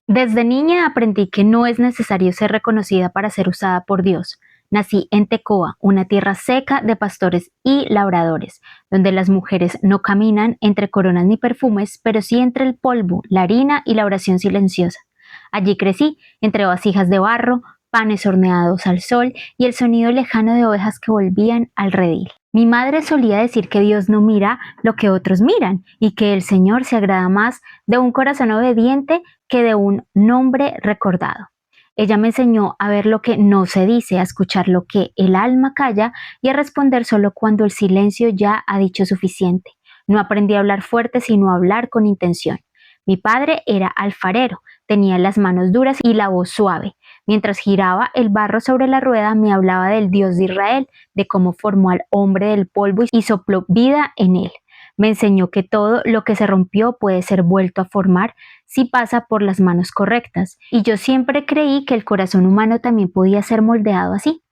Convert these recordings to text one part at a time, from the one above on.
Desde niña aprendí que no es necesario ser reconocida para ser usada por Dios. Nací en Tecoa, una tierra seca de pastores y labradores, donde las mujeres no caminan entre coronas ni perfumes, pero sí entre el polvo, la harina y la oración silenciosa. Allí crecí, entre vasijas de barro, panes horneados al sol y el sonido lejano de ovejas que volvían al redil. Mi madre solía decir que Dios no mira lo que otros miran y que el Señor se agrada más de un corazón obediente que de un nombre recordado. Ella me enseñó a ver lo que no se dice, a escuchar lo que el alma calla y a responder solo cuando el silencio ya ha dicho suficiente. No aprendí a hablar fuerte, sino a hablar con intención. Mi padre era alfarero, tenía las manos duras y la voz suave. Mientras giraba el barro sobre la rueda, me hablaba del Dios de Israel, de cómo formó al hombre del polvo y sopló vida en él. Me enseñó que todo lo que se rompió puede ser vuelto a formar si pasa por las manos correctas, y yo siempre creí que el corazón humano también podía ser moldeado así.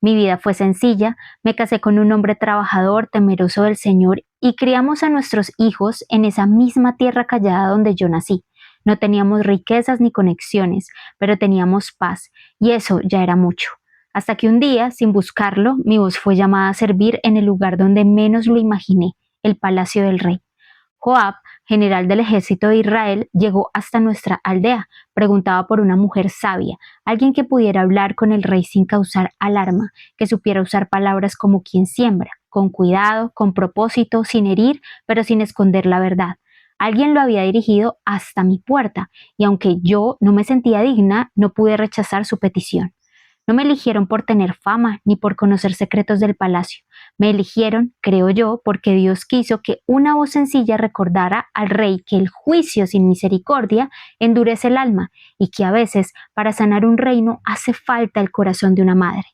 Mi vida fue sencilla, me casé con un hombre trabajador, temeroso del Señor, y criamos a nuestros hijos en esa misma tierra callada donde yo nací. No teníamos riquezas ni conexiones, pero teníamos paz, y eso ya era mucho. Hasta que un día, sin buscarlo, mi voz fue llamada a servir en el lugar donde menos lo imaginé, el palacio del rey. Joab, general del ejército de Israel, llegó hasta nuestra aldea. Preguntaba por una mujer sabia, alguien que pudiera hablar con el rey sin causar alarma, que supiera usar palabras como quien siembra, con cuidado, con propósito, sin herir, pero sin esconder la verdad. Alguien lo había dirigido hasta mi puerta, y aunque yo no me sentía digna, no pude rechazar su petición. No me eligieron por tener fama ni por conocer secretos del palacio. Me eligieron, creo yo, porque Dios quiso que una voz sencilla recordara al rey que el juicio sin misericordia endurece el alma y que a veces para sanar un reino hace falta el corazón de una madre.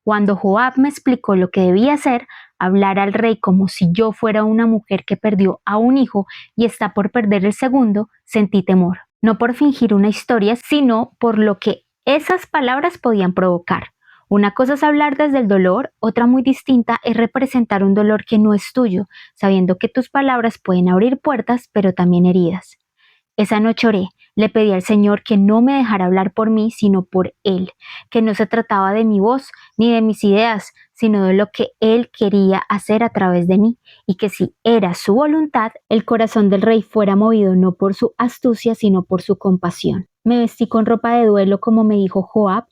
Cuando Joab me explicó lo que debía hacer, hablar al rey como si yo fuera una mujer que perdió a un hijo y está por perder el segundo, sentí temor. No por fingir una historia, sino por lo que esas palabras podían provocar. Una cosa es hablar desde el dolor, otra muy distinta es representar un dolor que no es tuyo, sabiendo que tus palabras pueden abrir puertas, pero también heridas. Esa noche oré, le pedí al Señor que no me dejara hablar por mí, sino por Él, que no se trataba de mi voz ni de mis ideas, sino de lo que Él quería hacer a través de mí, y que si era su voluntad, el corazón del rey fuera movido no por su astucia, sino por su compasión. Me vestí con ropa de duelo, como me dijo Joab,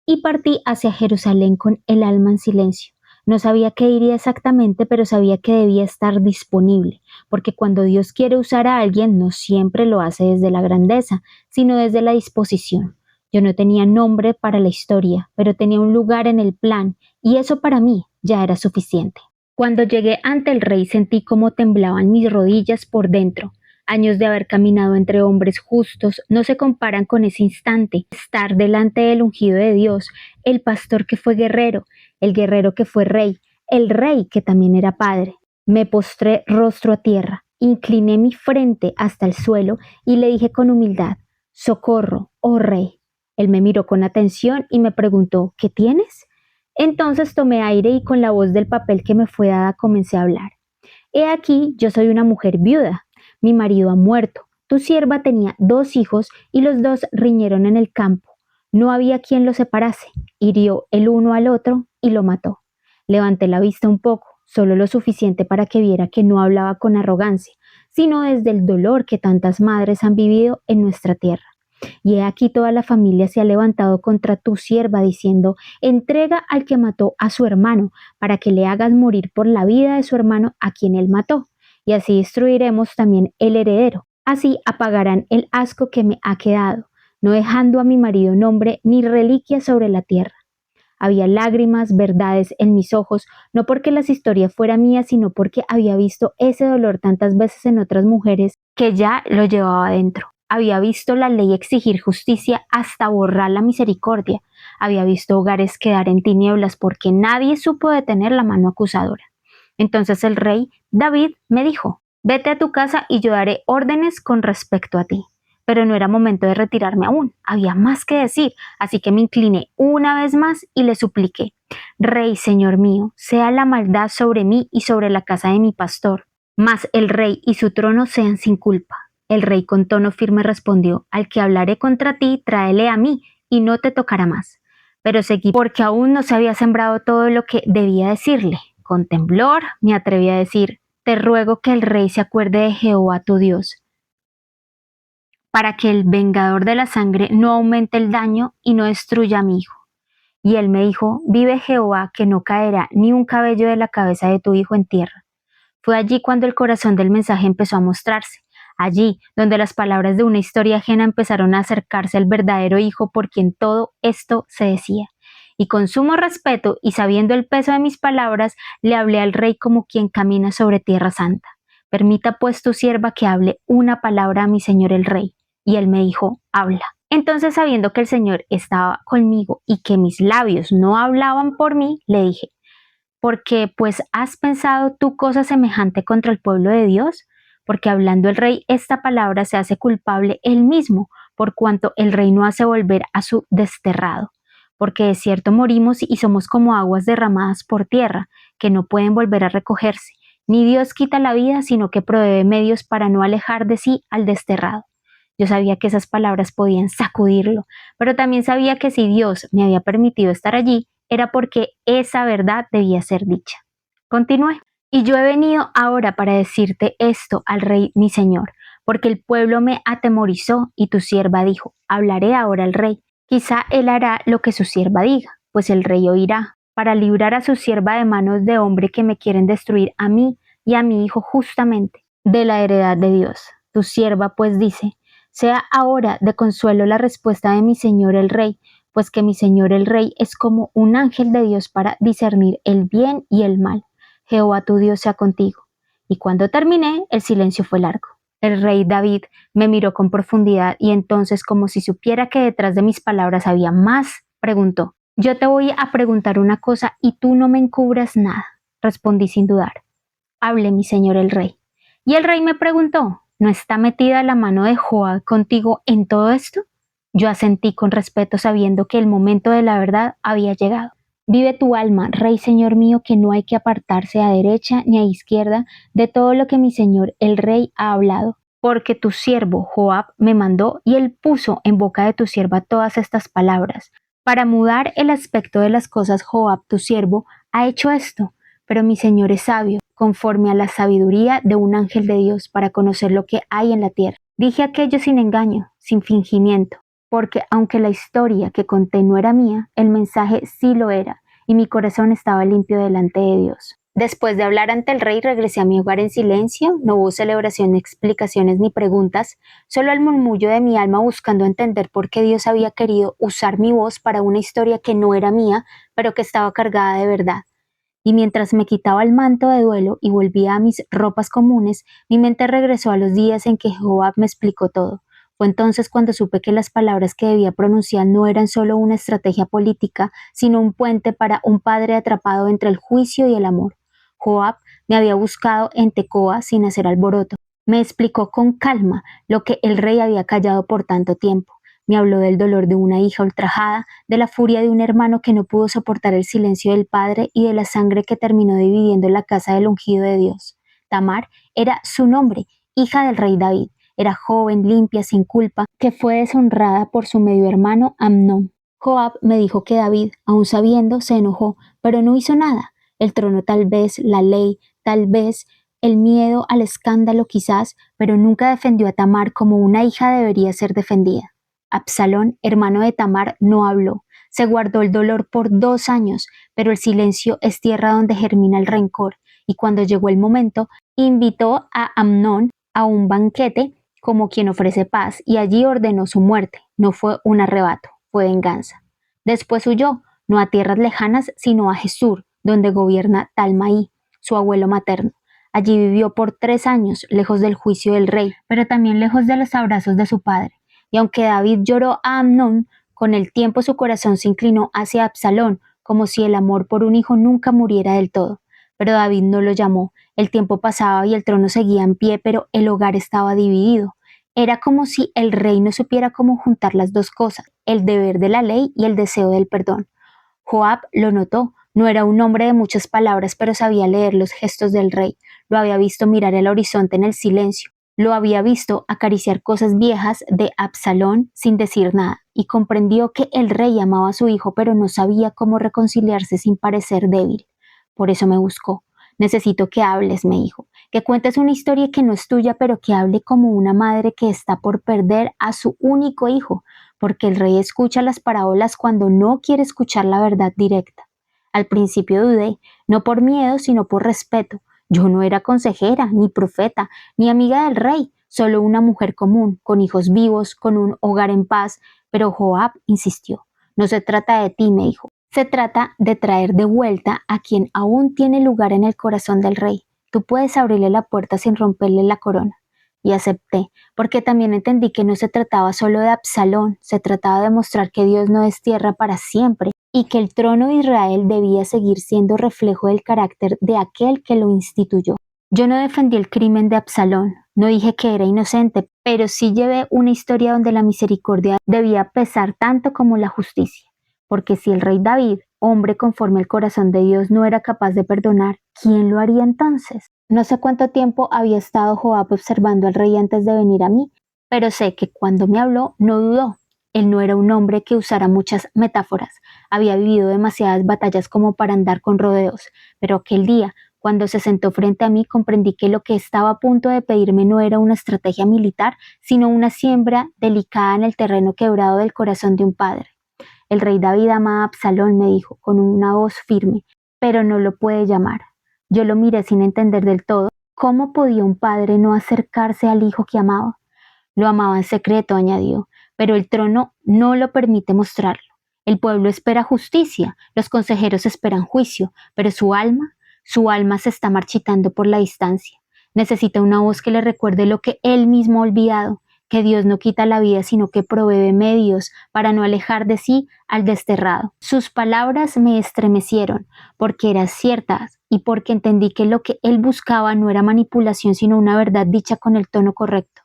y partí hacia Jerusalén con el alma en silencio. No sabía qué iría exactamente, pero sabía que debía estar disponible, porque cuando Dios quiere usar a alguien, no siempre lo hace desde la grandeza, sino desde la disposición. Yo no tenía nombre para la historia, pero tenía un lugar en el plan, y eso para mí ya era suficiente. Cuando llegué ante el rey sentí cómo temblaban mis rodillas por dentro. Años de haber caminado entre hombres justos no se comparan con ese instante, estar delante del ungido de Dios, el pastor que fue guerrero, el guerrero que fue rey, el rey que también era padre. Me postré rostro a tierra, incliné mi frente hasta el suelo y le dije con humildad, socorro, oh rey. Él me miró con atención y me preguntó, ¿qué tienes? Entonces tomé aire y con la voz del papel que me fue dada comencé a hablar. He aquí, yo soy una mujer viuda. Mi marido ha muerto. Tu sierva tenía 2 hijos y los 2 riñeron en el campo. No había quien los separase. Hirió el uno al otro y lo mató. Levanté la vista un poco, solo lo suficiente para que viera que no hablaba con arrogancia, sino desde el dolor que tantas madres han vivido en nuestra tierra. Y he aquí toda la familia se ha levantado contra tu sierva diciendo, entrega al que mató a su hermano, para que le hagas morir por la vida de su hermano a quien él mató, y así destruiremos también el heredero. Así apagarán el asco que me ha quedado, no dejando a mi marido nombre ni reliquia sobre la tierra. Había lágrimas, verdades en mis ojos, no porque las historias fueran mías, sino porque había visto ese dolor tantas veces en otras mujeres que ya lo llevaba dentro. Había visto la ley exigir justicia hasta borrar la misericordia. Había visto hogares quedar en tinieblas porque nadie supo detener la mano acusadora. Entonces el rey David me dijo, vete a tu casa y yo daré órdenes con respecto a ti. Pero no era momento de retirarme aún, había más que decir, así que me incliné una vez más y le supliqué, Rey, Señor mío, sea la maldad sobre mí y sobre la casa de mi pastor, mas el rey y su trono sean sin culpa. El rey con tono firme respondió: al que hablaré contra ti, tráele a mí, y no te tocará más. Pero seguí porque aún no se había sembrado todo lo que debía decirle. Con temblor me atreví a decir: te ruego que el rey se acuerde de Jehová tu Dios, para que el vengador de la sangre no aumente el daño y no destruya a mi hijo. Y él me dijo: vive Jehová, que no caerá ni un cabello de la cabeza de tu hijo en tierra. Fue allí cuando el corazón del mensaje empezó a mostrarse, allí donde las palabras de una historia ajena empezaron a acercarse al verdadero hijo por quien todo esto se decía. Y con sumo respeto y sabiendo el peso de mis palabras, le hablé al rey como quien camina sobre tierra santa. Permita pues tu sierva que hable una palabra a mi señor el rey. Y él me dijo: habla. Entonces, sabiendo que el Señor estaba conmigo y que mis labios no hablaban por mí, le dije: porque pues has pensado tú cosa semejante contra el pueblo de Dios, porque hablando el rey esta palabra se hace culpable él mismo, por cuanto el rey no hace volver a su desterrado. Porque de cierto morimos y somos como aguas derramadas por tierra, que no pueden volver a recogerse. Ni Dios quita la vida, sino que provee medios para no alejar de sí al desterrado. Yo sabía que esas palabras podían sacudirlo, pero también sabía que si Dios me había permitido estar allí, era porque esa verdad debía ser dicha. Continué. Y yo he venido ahora para decirte esto al rey mi señor, porque el pueblo me atemorizó y tu sierva dijo: hablaré ahora al rey. Quizá él hará lo que su sierva diga, pues el rey oirá, para librar a su sierva de manos de hombre que me quieren destruir a mí y a mi hijo justamente, de la heredad de Dios. Tu sierva pues dice: sea ahora de consuelo la respuesta de mi señor el rey, pues que mi señor el rey es como un ángel de Dios para discernir el bien y el mal. Jehová tu Dios sea contigo. Y cuando terminé, el silencio fue largo. El rey David me miró con profundidad y entonces, como si supiera que detrás de mis palabras había más, preguntó: yo te voy a preguntar una cosa y tú no me encubras nada. Respondí sin dudar: hable mi señor el rey. Y el rey me preguntó: ¿no está metida la mano de Joab contigo en todo esto? Yo asentí con respeto, sabiendo que el momento de la verdad había llegado. Vive tu alma, rey señor mío, que no hay que apartarse a derecha ni a izquierda de todo lo que mi señor el rey ha hablado, porque tu siervo Joab me mandó y él puso en boca de tu sierva todas estas palabras. Para mudar el aspecto de las cosas, Joab tu siervo ha hecho esto, pero mi señor es sabio, conforme a la sabiduría de un ángel de Dios, para conocer lo que hay en la tierra. Dije aquello sin engaño, sin fingimiento, porque aunque la historia que conté no era mía, el mensaje sí lo era, y mi corazón estaba limpio delante de Dios. Después de hablar ante el rey, regresé a mi hogar en silencio. No hubo celebración, ni explicaciones, ni preguntas, solo el murmullo de mi alma buscando entender por qué Dios había querido usar mi voz para una historia que no era mía, pero que estaba cargada de verdad. Y mientras me quitaba el manto de duelo y volvía a mis ropas comunes, mi mente regresó a los días en que Joab me explicó todo. Fue entonces cuando supe que las palabras que debía pronunciar no eran solo una estrategia política, sino un puente para un padre atrapado entre el juicio y el amor. Joab me había buscado en Tecoa sin hacer alboroto. Me explicó con calma lo que el rey había callado por tanto tiempo. Me habló del dolor de una hija ultrajada, de la furia de un hermano que no pudo soportar el silencio del padre y de la sangre que terminó dividiendo la casa del ungido de Dios. Tamar era su nombre, hija del rey David. Era joven, limpia, sin culpa, que fue deshonrada por su medio hermano Amnón. Joab me dijo que David, aun sabiendo, se enojó, pero no hizo nada. El trono tal vez, la ley, tal vez, el miedo al escándalo quizás, pero nunca defendió a Tamar como una hija debería ser defendida. Absalón, hermano de Tamar, no habló. Se guardó el dolor por 2 años, pero el silencio es tierra donde germina el rencor, y cuando llegó el momento, invitó a Amnón a un banquete como quien ofrece paz, y allí ordenó su muerte. No fue un arrebato, fue venganza. Después huyó, no a tierras lejanas, sino a Jesús, donde gobierna Talmaí, su abuelo materno. Allí vivió por 3 años, lejos del juicio del rey, pero también lejos de los abrazos de su padre. Y aunque David lloró a Amnón, con el tiempo su corazón se inclinó hacia Absalón, como si el amor por un hijo nunca muriera del todo. Pero David no lo llamó. El tiempo pasaba y el trono seguía en pie, pero el hogar estaba dividido. Era como si el rey no supiera cómo juntar las dos cosas, el deber de la ley y el deseo del perdón. Joab lo notó. No era un hombre de muchas palabras, pero sabía leer los gestos del rey. Lo había visto mirar el horizonte en el silencio. Lo había visto acariciar cosas viejas de Absalón sin decir nada, y comprendió que el rey amaba a su hijo, pero no sabía cómo reconciliarse sin parecer débil. Por eso me buscó. Necesito que hables, me dijo, que cuentes una historia que no es tuya, pero que hable como una madre que está por perder a su único hijo, porque el rey escucha las parábolas cuando no quiere escuchar la verdad directa. Al principio dudé, no por miedo, sino por respeto. Yo no era consejera, ni profeta, ni amiga del rey, solo una mujer común, con hijos vivos, con un hogar en paz. Pero Joab insistió. No se trata de ti, me dijo. Se trata de traer de vuelta a quien aún tiene lugar en el corazón del rey. Tú puedes abrirle la puerta sin romperle la corona. Y acepté, porque también entendí que no se trataba solo de Absalón, se trataba de mostrar que Dios no destierra para siempre y que el trono de Israel debía seguir siendo reflejo del carácter de aquel que lo instituyó. Yo no defendí el crimen de Absalón, no dije que era inocente, pero sí llevé una historia donde la misericordia debía pesar tanto como la justicia. Porque si el rey David, hombre conforme al corazón de Dios, no era capaz de perdonar, ¿quién lo haría entonces? No sé cuánto tiempo había estado Joab observando al rey antes de venir a mí, pero sé que cuando me habló no dudó. Él no era un hombre que usara muchas metáforas, había vivido demasiadas batallas como para andar con rodeos, pero aquel día, cuando se sentó frente a mí, comprendí que lo que estaba a punto de pedirme no era una estrategia militar, sino una siembra delicada en el terreno quebrado del corazón de un padre. El rey David ama a Absalón, me dijo, con una voz firme, pero no lo puede llamar. Yo lo miré sin entender del todo. ¿Cómo podía un padre no acercarse al hijo que amaba? Lo amaba en secreto, añadió, pero el trono no lo permite mostrarlo. El pueblo espera justicia, los consejeros esperan juicio, pero su alma se está marchitando por la distancia. Necesita una voz que le recuerde lo que él mismo ha olvidado, que Dios no quita la vida, sino que provee medios para no alejar de sí al desterrado. Sus palabras me estremecieron, porque eran ciertas y porque entendí que lo que él buscaba no era manipulación, sino una verdad dicha con el tono correcto.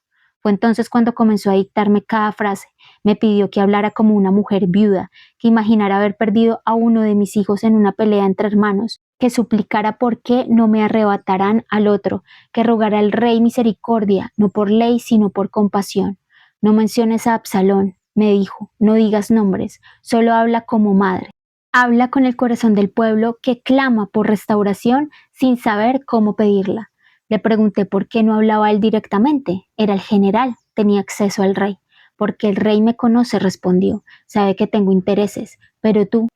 Fue entonces cuando comenzó a dictarme cada frase. Me pidió que hablara como una mujer viuda, que imaginara haber perdido a uno de mis hijos en una pelea entre hermanos, que suplicara por qué no me arrebatarán al otro, que rogara al rey misericordia, no por ley, sino por compasión. No menciones a Absalón, me dijo, no digas nombres, solo habla como madre. Habla con el corazón del pueblo que clama por restauración sin saber cómo pedirla. Le pregunté por qué no hablaba él directamente. Era el general, tenía acceso al rey. Porque el rey me conoce, respondió. Sabe que tengo intereses, pero tú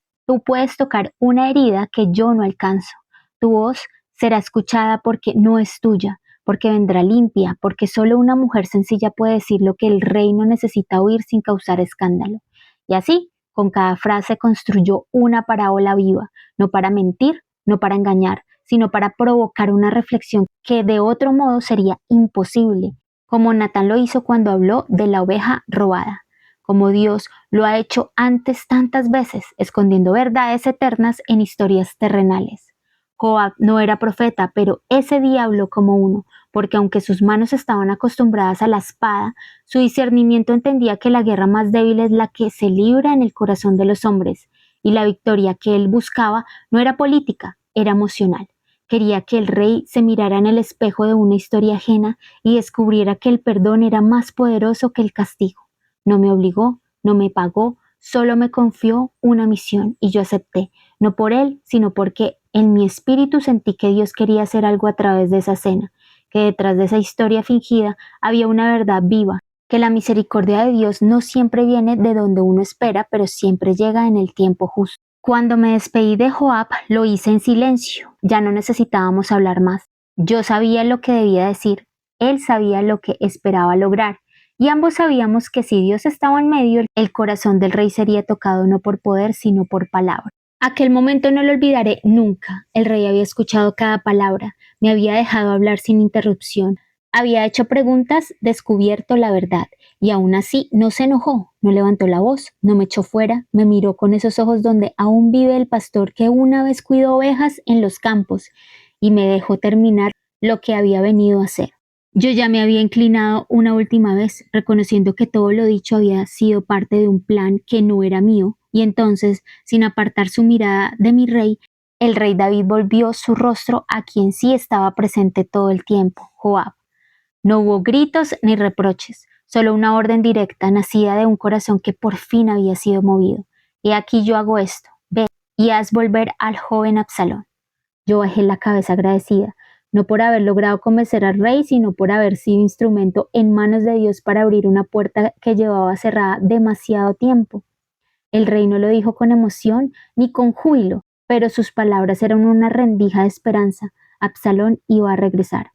puedes tocar una herida que yo no alcanzo. Tu voz será escuchada porque no es tuya, porque vendrá limpia, porque solo una mujer sencilla puede decir lo que el rey no necesita oír sin causar escándalo. Y así, con cada frase construyó una parábola viva, no para mentir, no para engañar, sino para provocar una reflexión que de otro modo sería imposible, como Natán lo hizo cuando habló de la oveja robada, como Dios lo ha hecho antes tantas veces, escondiendo verdades eternas en historias terrenales. Joab no era profeta, pero ese día habló como uno, porque aunque sus manos estaban acostumbradas a la espada, su discernimiento entendía que la guerra más débil es la que se libra en el corazón de los hombres, y la victoria que él buscaba no era política, era emocional. Quería que el rey se mirara en el espejo de una historia ajena y descubriera que el perdón era más poderoso que el castigo. No me obligó, no me pagó, solo me confió una misión y yo acepté, no por él, sino porque en mi espíritu sentí que Dios quería hacer algo a través de esa cena, que detrás de esa historia fingida había una verdad viva, que la misericordia de Dios no siempre viene de donde uno espera, pero siempre llega en el tiempo justo. Cuando me despedí de Joab, lo hice en silencio, ya no necesitábamos hablar más. Yo sabía lo que debía decir, él sabía lo que esperaba lograr, y ambos sabíamos que si Dios estaba en medio, el corazón del rey sería tocado no por poder, sino por palabra. Aquel momento no lo olvidaré nunca. El rey había escuchado cada palabra, me había dejado hablar sin interrupción, había hecho preguntas, descubierto la verdad, y aún así no se enojó, no levantó la voz, no me echó fuera, me miró con esos ojos donde aún vive el pastor que una vez cuidó ovejas en los campos, y me dejó terminar lo que había venido a hacer. Yo ya me había inclinado una última vez, reconociendo que todo lo dicho había sido parte de un plan que no era mío, y entonces, sin apartar su mirada de mi rey, el rey David volvió su rostro a quien sí estaba presente todo el tiempo, Joab. No hubo gritos ni reproches, solo una orden directa nacida de un corazón que por fin había sido movido. He aquí yo hago esto, ve y haz volver al joven Absalón. Yo bajé la cabeza agradecida, no por haber logrado convencer al rey, sino por haber sido instrumento en manos de Dios para abrir una puerta que llevaba cerrada demasiado tiempo. El rey no lo dijo con emoción ni con júbilo, pero sus palabras eran una rendija de esperanza. Absalón iba a regresar.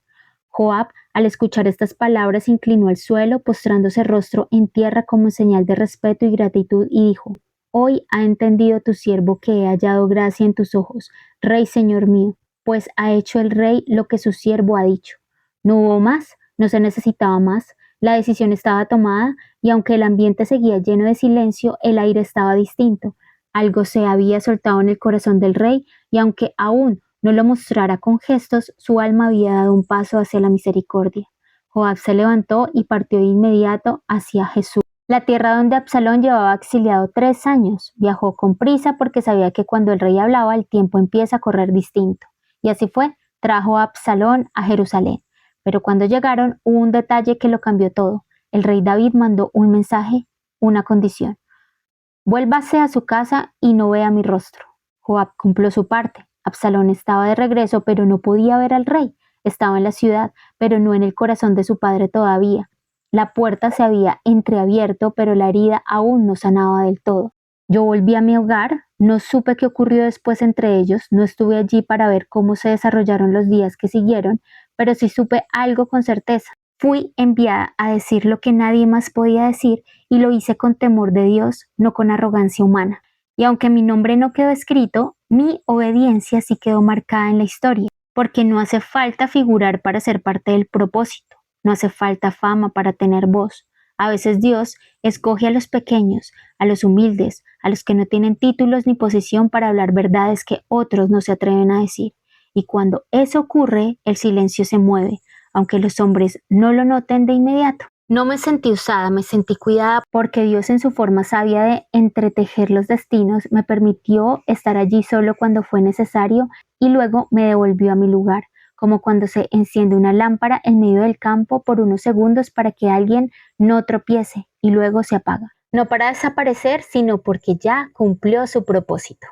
Joab, al escuchar estas palabras, se inclinó al suelo, postrándose rostro en tierra como señal de respeto y gratitud, y dijo: Hoy ha entendido tu siervo que he hallado gracia en tus ojos, rey señor mío, pues ha hecho el rey lo que su siervo ha dicho. No hubo más, no se necesitaba más, la decisión estaba tomada, y aunque el ambiente seguía lleno de silencio, el aire estaba distinto. Algo se había soltado en el corazón del rey, y aunque aún no lo mostrara con gestos, su alma había dado un paso hacia la misericordia. Joab se levantó y partió de inmediato hacia Jesús, la tierra donde Absalón llevaba exiliado 3 años. Viajó con prisa porque sabía que cuando el rey hablaba el tiempo empieza a correr distinto. Y así fue, trajo a Absalón a Jerusalén. Pero cuando llegaron hubo un detalle que lo cambió todo. El rey David mandó un mensaje, una condición: vuélvase a su casa y no vea mi rostro. Joab cumplió su parte. Absalón estaba de regreso, pero no podía ver al rey. Estaba en la ciudad, pero no en el corazón de su padre todavía. La puerta se había entreabierto, pero la herida aún no sanaba del todo. Yo volví a mi hogar, no supe qué ocurrió después entre ellos, no estuve allí para ver cómo se desarrollaron los días que siguieron, pero sí supe algo con certeza. Fui enviada a decir lo que nadie más podía decir, y lo hice con temor de Dios, no con arrogancia humana. Y aunque mi nombre no quedó escrito, mi obediencia sí quedó marcada en la historia, porque no hace falta figurar para ser parte del propósito, no hace falta fama para tener voz. A veces Dios escoge a los pequeños, a los humildes, a los que no tienen títulos ni posición para hablar verdades que otros no se atreven a decir. Y cuando eso ocurre, el silencio se mueve, aunque los hombres no lo noten de inmediato. No me sentí usada, me sentí cuidada, porque Dios, en su forma sabia de entretejer los destinos, me permitió estar allí solo cuando fue necesario y luego me devolvió a mi lugar, como cuando se enciende una lámpara en medio del campo por unos segundos para que alguien no tropiece y luego se apaga. No para desaparecer, sino porque ya cumplió su propósito.